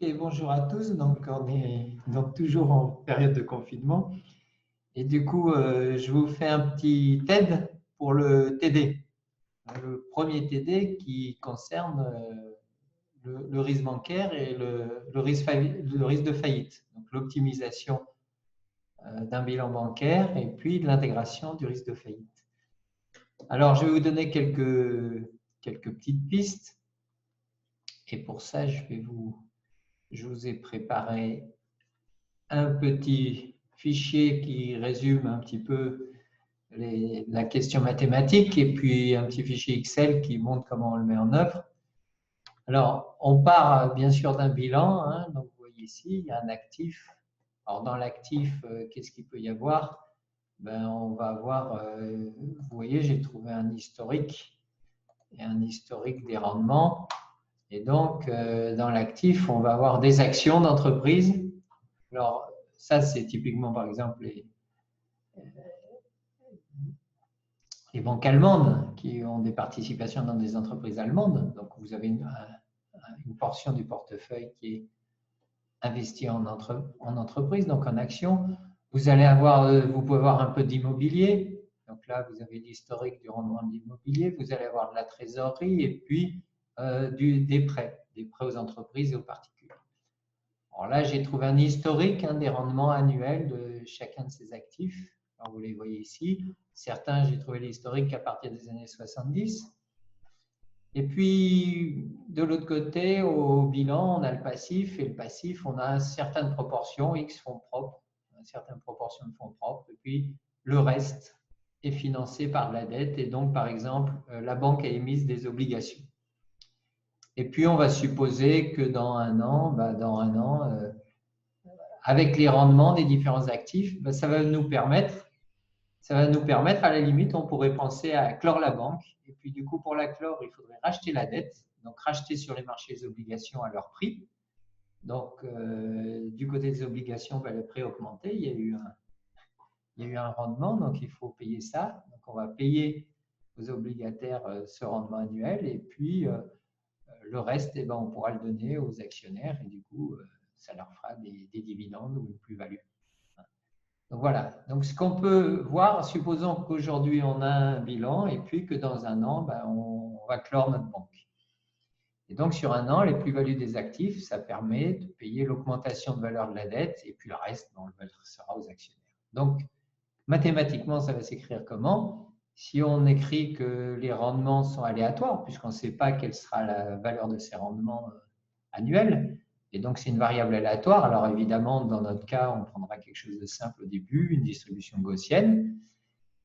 Et bonjour à tous. Donc, on est donc toujours en période de confinement. Et du coup, je vous fais un petit TED pour le TD. Le premier TD qui concerne le risque bancaire et le risque de faillite. Donc, l'optimisation d'un bilan bancaire et puis de l'intégration du risque de faillite. Alors, je vais vous donner quelques petites pistes. Et pour ça, je vous ai préparé un petit fichier qui résume un petit peu la question mathématique et puis un petit fichier Excel qui montre comment on le met en œuvre. Alors, on part bien sûr d'un bilan. Hein, donc, vous voyez ici, il y a un actif. Alors, dans l'actif, qu'est-ce qu'il peut y avoir? Ben, on va avoir, vous voyez, j'ai trouvé un historique et un historique des rendements. Et donc, dans l'actif, on va avoir des actions d'entreprise. Alors, ça, c'est typiquement, par exemple, les banques allemandes qui ont des participations dans des entreprises allemandes. Donc, vous avez une portion du portefeuille qui est investie en entreprise, donc en action. Vous allez avoir, vous pouvez avoir un peu d'immobilier. Donc là, vous avez l'historique du rendement de l'immobilier. Vous allez avoir de la trésorerie et puis des prêts aux entreprises et aux particuliers. Alors là, j'ai trouvé un historique des rendements annuels de chacun de ces actifs. Alors, vous les voyez ici. Certains, j'ai trouvé l'historique à partir des années 70. Et puis, de l'autre côté, au bilan, on a le passif. Et le passif, on a certaines proportions, X fonds propres, certaines proportions de fonds propres. Et puis, le reste est financé par de la dette. Et donc, par exemple, la banque a émis des obligations. Et puis, on va supposer que dans un an, avec les rendements des différents actifs, ça va nous permettre, à la limite, on pourrait penser à clore la banque. Et puis, du coup, pour la clore, il faudrait racheter la dette, donc racheter sur les marchés les obligations à leur prix. Donc, du côté des obligations, le prix a augmenté, il y a eu un rendement, donc il faut payer ça. Donc, on va payer aux obligataires ce rendement annuel, et puis le reste, on pourra le donner aux actionnaires, et du coup, ça leur fera des dividendes ou une plus-value. Donc voilà, donc ce qu'on peut voir, supposons qu'aujourd'hui on a un bilan et puis que dans un an, on va clore notre banque. Et donc sur un an, les plus-values des actifs, ça permet de payer l'augmentation de valeur de la dette et puis le reste, on le versera aux actionnaires. Donc mathématiquement, ça va s'écrire comment? Si on écrit que les rendements sont aléatoires, puisqu'on ne sait pas quelle sera la valeur de ces rendements annuels, et donc c'est une variable aléatoire, alors évidemment, dans notre cas, on prendra quelque chose de simple au début, une distribution gaussienne.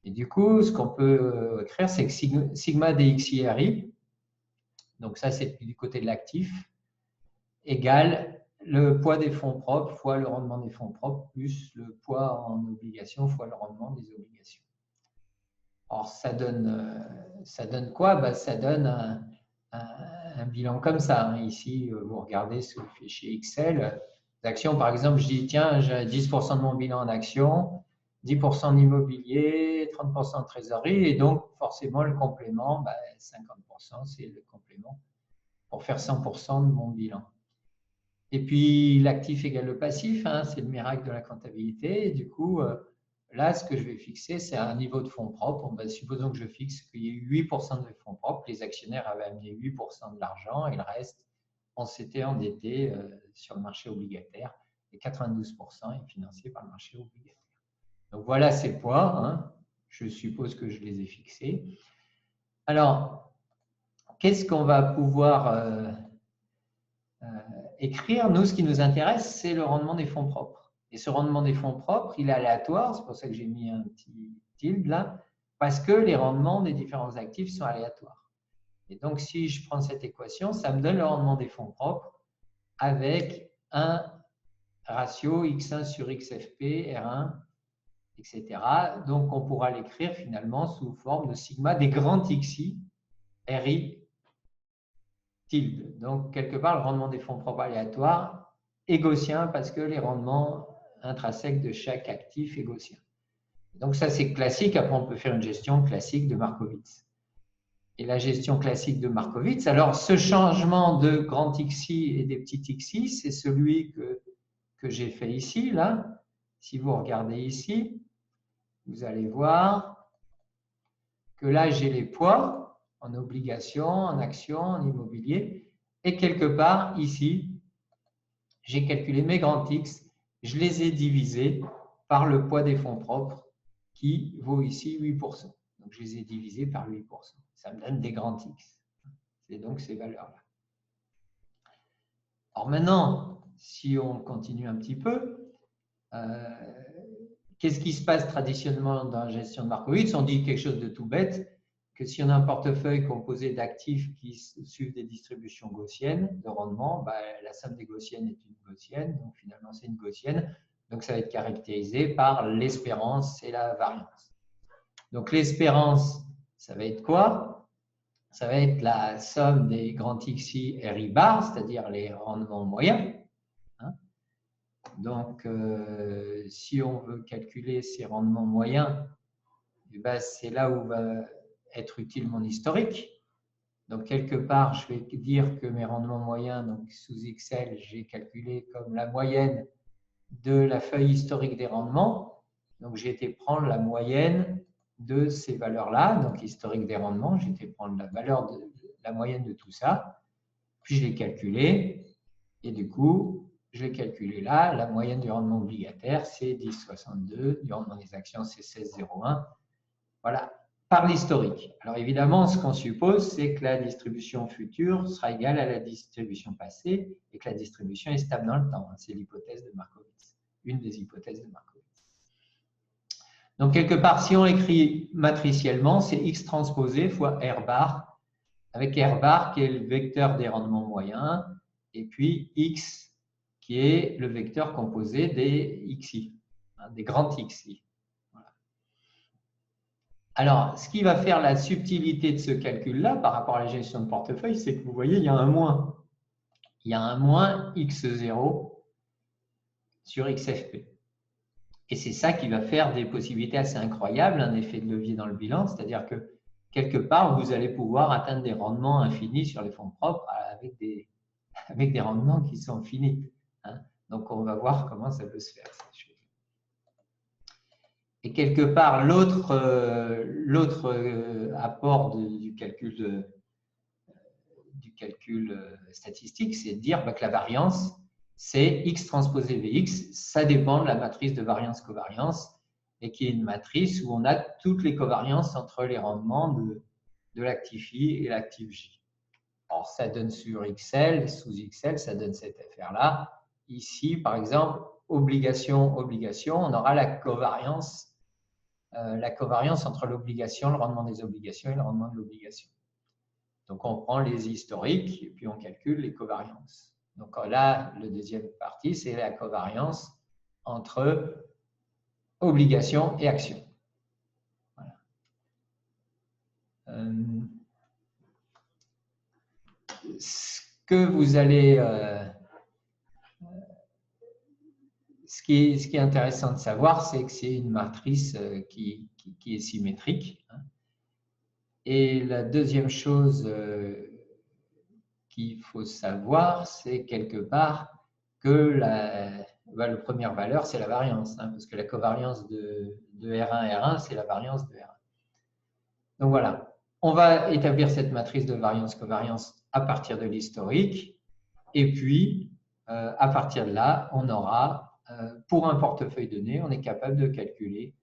Et du coup, ce qu'on peut écrire, c'est que sigma dxi-ri, donc ça c'est du côté de l'actif, égale le poids des fonds propres fois le rendement des fonds propres plus le poids en obligations fois le rendement des obligations. Alors, ça donne quoi? Ça donne un bilan comme ça. Ici, vous regardez sur le fichier Excel. D'actions, par exemple, je dis, tiens, j'ai 10% de mon bilan en actions, 10% d'immobilier, 30% de trésorerie, et donc, forcément, le complément, 50%, c'est le complément pour faire 100% de mon bilan. Et puis, l'actif égale le passif, c'est le miracle de la comptabilité. Et du coup, là, ce que je vais fixer, c'est un niveau de fonds propres. Supposons que je fixe qu'il y ait 8% de fonds propres. Les actionnaires avaient amené 8% de l'argent et le reste, on s'était endetté sur le marché obligataire. Et 92% est financé par le marché obligataire. Donc, voilà ces poids. Je suppose que je les ai fixés. Alors, qu'est-ce qu'on va pouvoir écrire? Nous, ce qui nous intéresse, c'est le rendement des fonds propres. Et ce rendement des fonds propres, il est aléatoire, c'est pour ça que j'ai mis un petit tilde là, parce que les rendements des différents actifs sont aléatoires. Et donc, si je prends cette équation, ça me donne le rendement des fonds propres avec un ratio x1 sur xfp, R1, etc. Donc, on pourra l'écrire finalement sous forme de sigma des grands xi, RI, tilde. Donc, quelque part, le rendement des fonds propres aléatoires est gaussien parce que les rendements intrinsèques de chaque actif est gaussien. Donc, ça, c'est classique. Après, on peut faire une gestion classique de Markowitz. et la gestion classique de Markowitz. Alors, ce changement de grand xi et des petits xi, c'est celui que j'ai fait ici, là. Si vous regardez ici, vous allez voir que là, j'ai les poids en obligations, en actions, en immobilier. Et quelque part, ici, j'ai calculé mes grands X. Je les ai divisés par le poids des fonds propres qui vaut ici 8%. Donc, je les ai divisés par 8%. Ça me donne des grands X. C'est donc ces valeurs-là. Alors maintenant, si on continue un petit peu, qu'est-ce qui se passe traditionnellement dans la gestion de Markowitz? On dit quelque chose de tout bête, que si on a un portefeuille composé d'actifs qui suivent des distributions gaussiennes de rendement, la somme des gaussiennes est une gaussienne, donc finalement c'est une gaussienne, donc ça va être caractérisé par l'espérance et la variance. Donc l'espérance, ça va être quoi? Ça va être la somme des grands xi RI bar, c'est-à-dire les rendements moyens. Donc, si on veut calculer ces rendements moyens, c'est là où va être utile mon historique. Donc, quelque part, je vais dire que mes rendements moyens, donc sous XL, j'ai calculé comme la moyenne de la feuille historique des rendements. Donc, j'ai été prendre la moyenne de ces valeurs-là, donc historique des rendements, j'ai été prendre la valeur de la moyenne de tout ça, puis je l'ai calculé, et du coup, je l'ai calculé là, la moyenne du rendement obligataire, c'est 10,62, du rendement des actions, c'est 16,01. Voilà, par l'historique. Alors évidemment, ce qu'on suppose, c'est que la distribution future sera égale à la distribution passée et que la distribution est stable dans le temps. C'est l'hypothèse de Markowitz, une des hypothèses de Markowitz. Donc, quelque part, si on écrit matriciellement, c'est X transposé fois R bar, avec R bar qui est le vecteur des rendements moyens, et puis X qui est le vecteur composé des XI, des grands XI. Voilà. Alors, ce qui va faire la subtilité de ce calcul-là par rapport à la gestion de portefeuille, c'est que vous voyez, il y a un moins. Il y a un moins X0 sur XFP. Et c'est ça qui va faire des possibilités assez incroyables, un effet de levier dans le bilan, c'est-à-dire que quelque part, vous allez pouvoir atteindre des rendements infinis sur les fonds propres avec des rendements qui sont finis. Donc, on va voir comment ça peut se faire. Et quelque part, l'autre apport du calcul statistique, c'est de dire que la variance, c'est X transposé Vx, ça dépend de la matrice de variance-covariance, et qui est une matrice où on a toutes les covariances entre les rendements de l'actif I et l'actif J. Alors, ça donne sur XL, sous XL, ça donne cet FR-là. Ici, par exemple, obligation, on aura la covariance entre l'obligation, le rendement des obligations et le rendement de l'obligation. Donc, on prend les historiques et puis on calcule les covariances. Donc là, la deuxième partie, c'est la covariance entre obligation et action. Voilà. Ce que vous allez... ce qui est intéressant de savoir, c'est que c'est une matrice qui est symétrique. Et la deuxième chose qu'il faut savoir, c'est quelque part que la première valeur, c'est la variance, parce que la covariance de R1, c'est la variance de R1. Donc voilà, on va établir cette matrice de variance-covariance à partir de l'historique, et puis à partir de là, on aura, pour un portefeuille donné, on est capable de calculer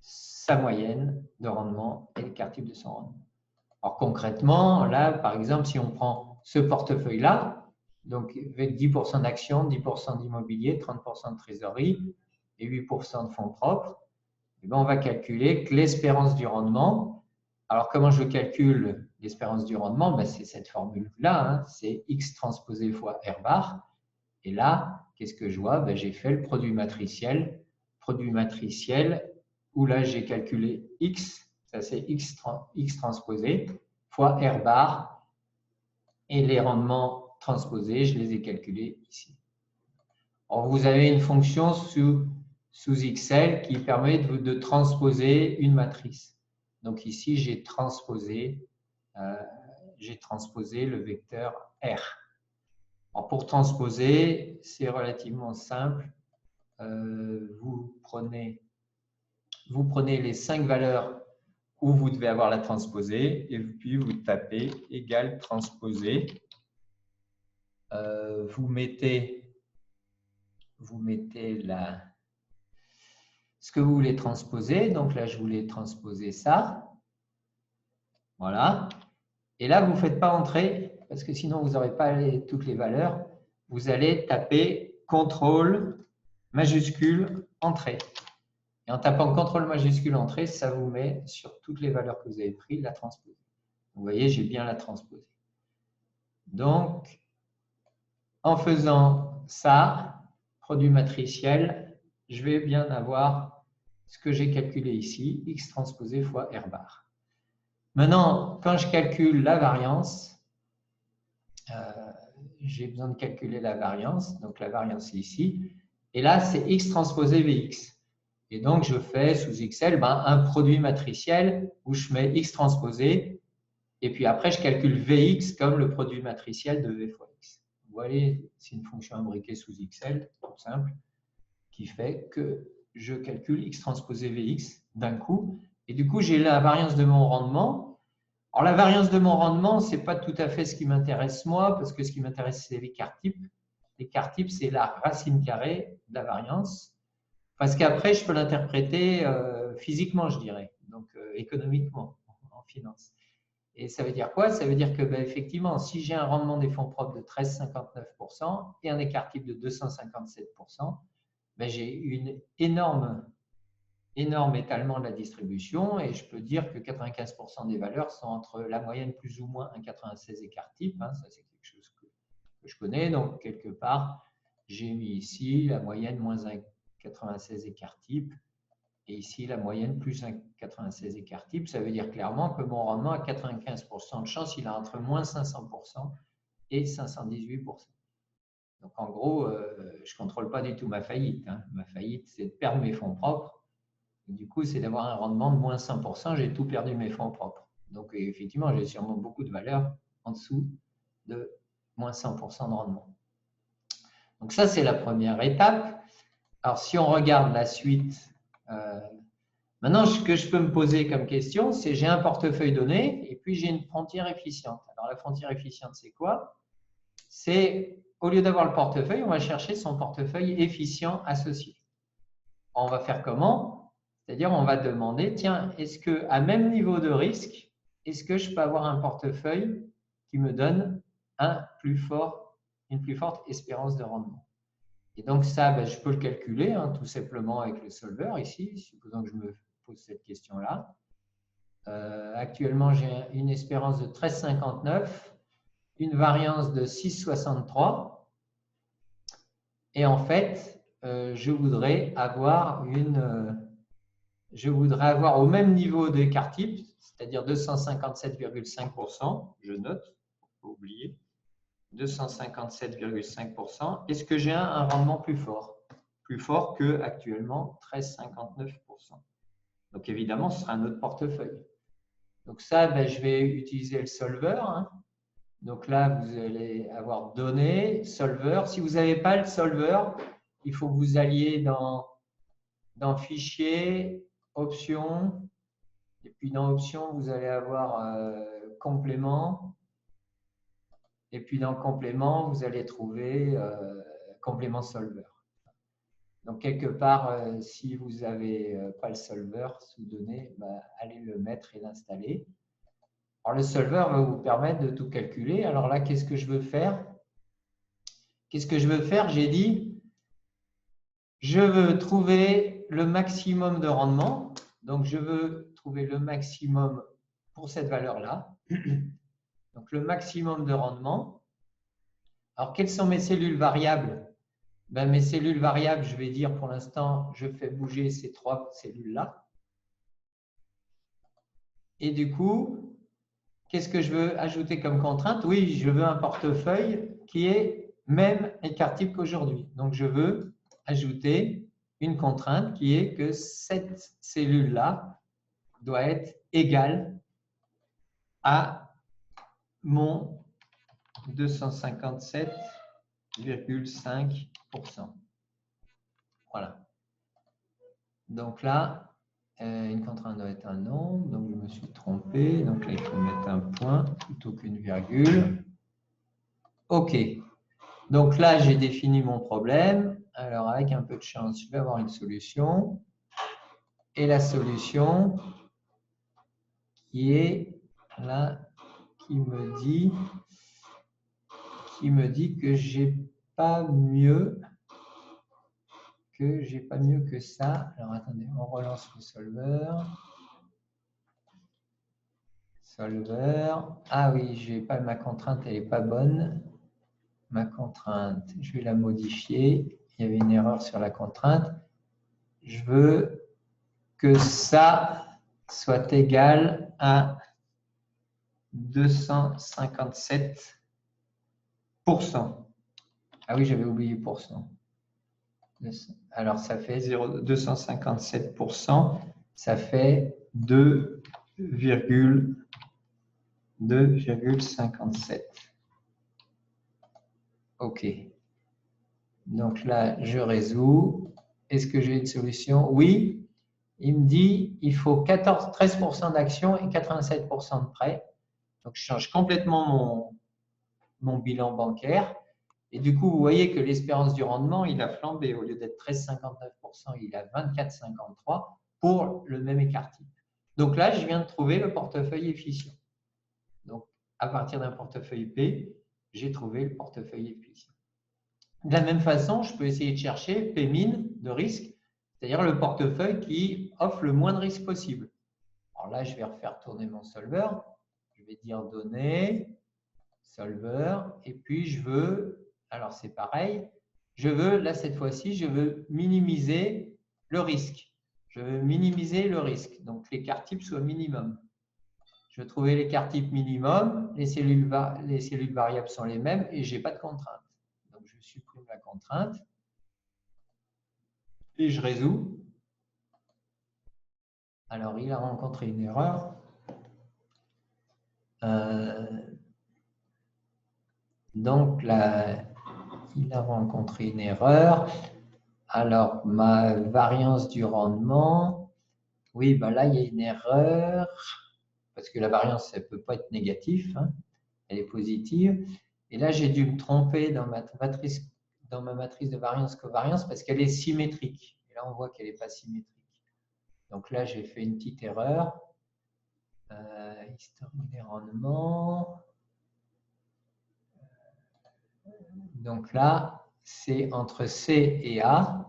sa moyenne de rendement et l'écart type de son rendement. Alors concrètement, là, par exemple, si on prend ce portefeuille-là, donc avec 10% d'actions, 10% d'immobilier, 30% de trésorerie et 8% de fonds propres, et bien on va calculer que l'espérance du rendement, alors comment je calcule l'espérance du rendement? Ben, c'est cette formule-là, c'est X transposé fois R bar. Et là, qu'est-ce que je vois? Ben, j'ai fait le produit matriciel où là j'ai calculé X, ça c'est X transposé, fois R bar, et les rendements transposés, je les ai calculés ici. Alors, vous avez une fonction sous XL qui permet de transposer une matrice. Donc ici, j'ai transposé le vecteur R. Alors pour transposer, c'est relativement simple. Vous prenez les 5 valeurs où vous devez avoir la transposée et puis vous tapez égal transposé. Vous mettez ce que vous voulez transposer. Donc là, je voulais transposer ça. Voilà. Et là, vous ne faites pas entrer, parce que sinon, vous n'aurez pas toutes les valeurs. Vous allez taper CTRL majuscule entrée. Et en tapant CTRL majuscule entrée, ça vous met sur toutes les valeurs que vous avez prises, la transposer. Vous voyez, j'ai bien la transposée. Donc, en faisant ça, produit matriciel, je vais bien avoir ce que j'ai calculé ici, x transposé fois r bar. Maintenant, quand je calcule la variance, j'ai besoin de calculer la variance. Donc, la variance est ici. Et là, c'est x transposé vx. Et donc, je fais sous XL un produit matriciel où je mets x transposé. Et puis après, je calcule Vx comme le produit matriciel de V fois X. Vous voyez, c'est une fonction imbriquée sous XL, tout simple, qui fait que je calcule x transposé Vx d'un coup. Et du coup, j'ai la variance de mon rendement. Alors, la variance de mon rendement, ce n'est pas tout à fait ce qui m'intéresse moi, parce que ce qui m'intéresse, c'est l'écart type. L'écart type, c'est la racine carrée de la variance. Parce qu'après, je peux l'interpréter physiquement, je dirais, donc économiquement, en finance. Et ça veut dire quoi? Ça veut dire que, effectivement, si j'ai un rendement des fonds propres de 13,59% et un écart type de 257%, j'ai une énorme étalement de la distribution et je peux dire que 95% des valeurs sont entre la moyenne plus ou moins 1,96 écart type. Ça, c'est quelque chose que je connais. Donc, quelque part, j'ai mis ici la moyenne moins 1,96 écart type. Et ici, la moyenne plus 1,96 écart type, ça veut dire clairement que mon rendement a 95% de chance, il est entre moins 500% et 518%. Donc, en gros, je ne contrôle pas du tout ma faillite. Ma faillite, c'est de perdre mes fonds propres. Et du coup, c'est d'avoir un rendement de moins 100%, j'ai tout perdu mes fonds propres. Donc, effectivement, j'ai sûrement beaucoup de valeurs en dessous de moins 100% de rendement. Donc, ça, c'est la première étape. Alors, si on regarde la suite, maintenant, ce que je peux me poser comme question, c'est j'ai un portefeuille donné et puis j'ai une frontière efficiente. Alors, la frontière efficiente, c'est quoi? C'est, au lieu d'avoir le portefeuille, on va chercher son portefeuille efficient associé. On va faire comment? C'est-à-dire, on va demander, tiens, est-ce qu'à même niveau de risque, est-ce que je peux avoir un portefeuille qui me donne une plus forte espérance de rendement? Et donc, ça, je peux le calculer tout simplement avec le solver ici, supposons que je me pose cette question-là. Actuellement, j'ai une espérance de 13,59, une variance de 6,63. Et en fait, je voudrais avoir au même niveau d'écart type, c'est-à-dire 257,5%, je note, faut pas oublier, 257,5%. Est-ce que j'ai un rendement plus fort que actuellement 13,59%? Donc évidemment, ce sera un autre portefeuille. Donc ça, je vais utiliser le solver. Donc là, vous allez avoir données, solver. Si vous n'avez pas le solver, il faut que vous alliez dans Fichier, Options. Et puis dans Options, vous allez avoir Complément. Et puis dans Complément, vous allez trouver Complément solver. Donc quelque part, si vous n'avez pas le solver sous données, allez le mettre et l'installer. Alors, le solver va vous permettre de tout calculer. Alors là, qu'est-ce que je veux faire? J'ai dit, je veux trouver le maximum de rendement. Donc, je veux trouver le maximum pour cette valeur-là. Donc, le maximum de rendement. Alors, quelles sont mes cellules variables? Mes cellules variables, je vais dire pour l'instant, je fais bouger ces 3 cellules-là. Et du coup, qu'est-ce que je veux ajouter comme contrainte? Oui, je veux un portefeuille qui est même écart type qu'aujourd'hui. Donc, je veux ajouter une contrainte qui est que cette cellule-là doit être égal à mon 257,5%. Voilà. Donc là, une contrainte doit être un nombre, donc je me suis trompé. Donc là, il faut mettre un point plutôt qu'une virgule. OK. Donc là, j'ai défini mon problème. Alors, avec un peu de chance, je vais avoir une solution. Et la solution qui est là, qui me dit que j'ai pas mieux que ça. Alors, attendez, on relance le solver. Ah oui, j'ai pas ma contrainte, elle n'est pas bonne. Ma contrainte, je vais la modifier. Il y avait une erreur sur la contrainte. Je veux que ça soit égal à 257%. Ah oui, j'avais oublié %. Alors, ça fait 257%. Ça fait 2,57. OK. Donc là, je résous. Est-ce que j'ai une solution? Oui. Il me dit il faut 13% d'action et 87% de prêt. Donc, je change complètement mon bilan bancaire. Et du coup, vous voyez que l'espérance du rendement, il a flambé. Au lieu d'être 13,59%, il a 24,53% pour le même écart type. Donc là, je viens de trouver le portefeuille efficient. Donc, à partir d'un portefeuille P, j'ai trouvé le portefeuille efficient. De la même façon, je peux essayer de chercher P-min de risque, c'est-à-dire le portefeuille qui offre le moins de risque possible. Alors là, je vais refaire tourner mon solver. Je vais dire données, solver, et puis je veux, alors c'est pareil, je veux, là cette fois-ci, je veux minimiser le risque. Je veux minimiser le risque, donc l'écart type soit minimum. Je veux trouver l'écart type minimum, les cellules variables sont les mêmes et je n'ai pas de contrainte. Donc je supprime la contrainte et je résous. Alors il a rencontré une erreur. Donc là, il a rencontré une erreur. Alors, ma variance du rendement, oui, ben là, il y a une erreur, parce que la variance, elle ne peut pas être négative, hein, elle est positive. Et là, j'ai dû me tromper dans ma matrice de variance-covariance parce qu'elle est symétrique. Et là, on voit qu'elle n'est pas symétrique. Donc là, j'ai fait une petite erreur. Historique des rendements. Donc là, c'est entre C et A.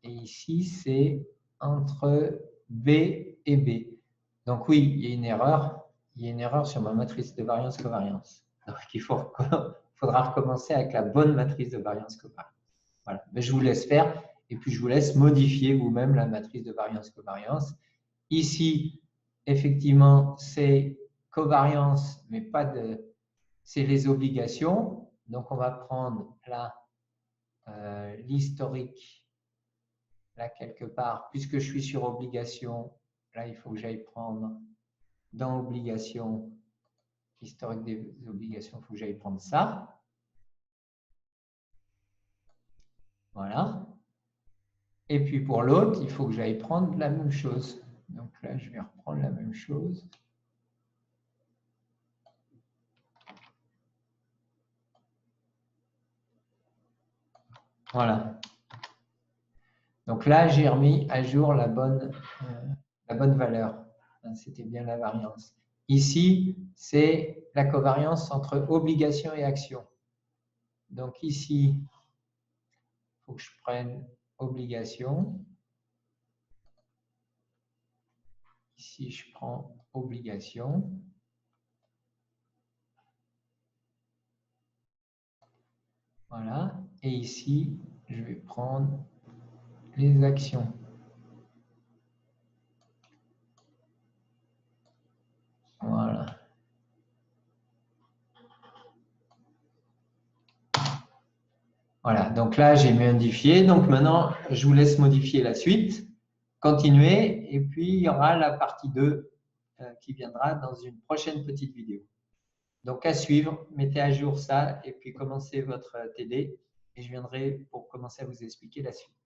Et ici, c'est entre B et B. Donc oui, il y a une erreur. Il y a une erreur sur ma matrice de variance-covariance. Donc il faudra recommencer avec la bonne matrice de variance-covariance. Voilà. Mais je vous laisse faire. Et puis, je vous laisse modifier vous-même la matrice de variance-covariance. Ici, effectivement, c'est covariance, mais pas de... C'est les obligations. Donc, on va prendre là l'historique, là quelque part. Puisque je suis sur obligation, là, il faut que j'aille prendre dans obligation, historique des obligations, il faut que j'aille prendre ça. Voilà. Et puis pour l'autre, il faut que j'aille prendre la même chose. Donc là, je vais reprendre la même chose. Voilà. Donc là, j'ai remis à jour la bonne valeur. C'était bien la variance. Ici, c'est la covariance entre obligation et action. Donc ici, il faut que je prenne obligation. Ici, je prends obligation. Voilà. Et ici, je vais prendre les actions. Voilà. Voilà, donc là, j'ai modifié. Donc maintenant, je vous laisse modifier la suite. Continuez. Et puis, il y aura la partie 2 qui viendra dans une prochaine petite vidéo. Donc, à suivre, mettez à jour ça et puis commencez votre TD et je viendrai pour commencer à vous expliquer la suite.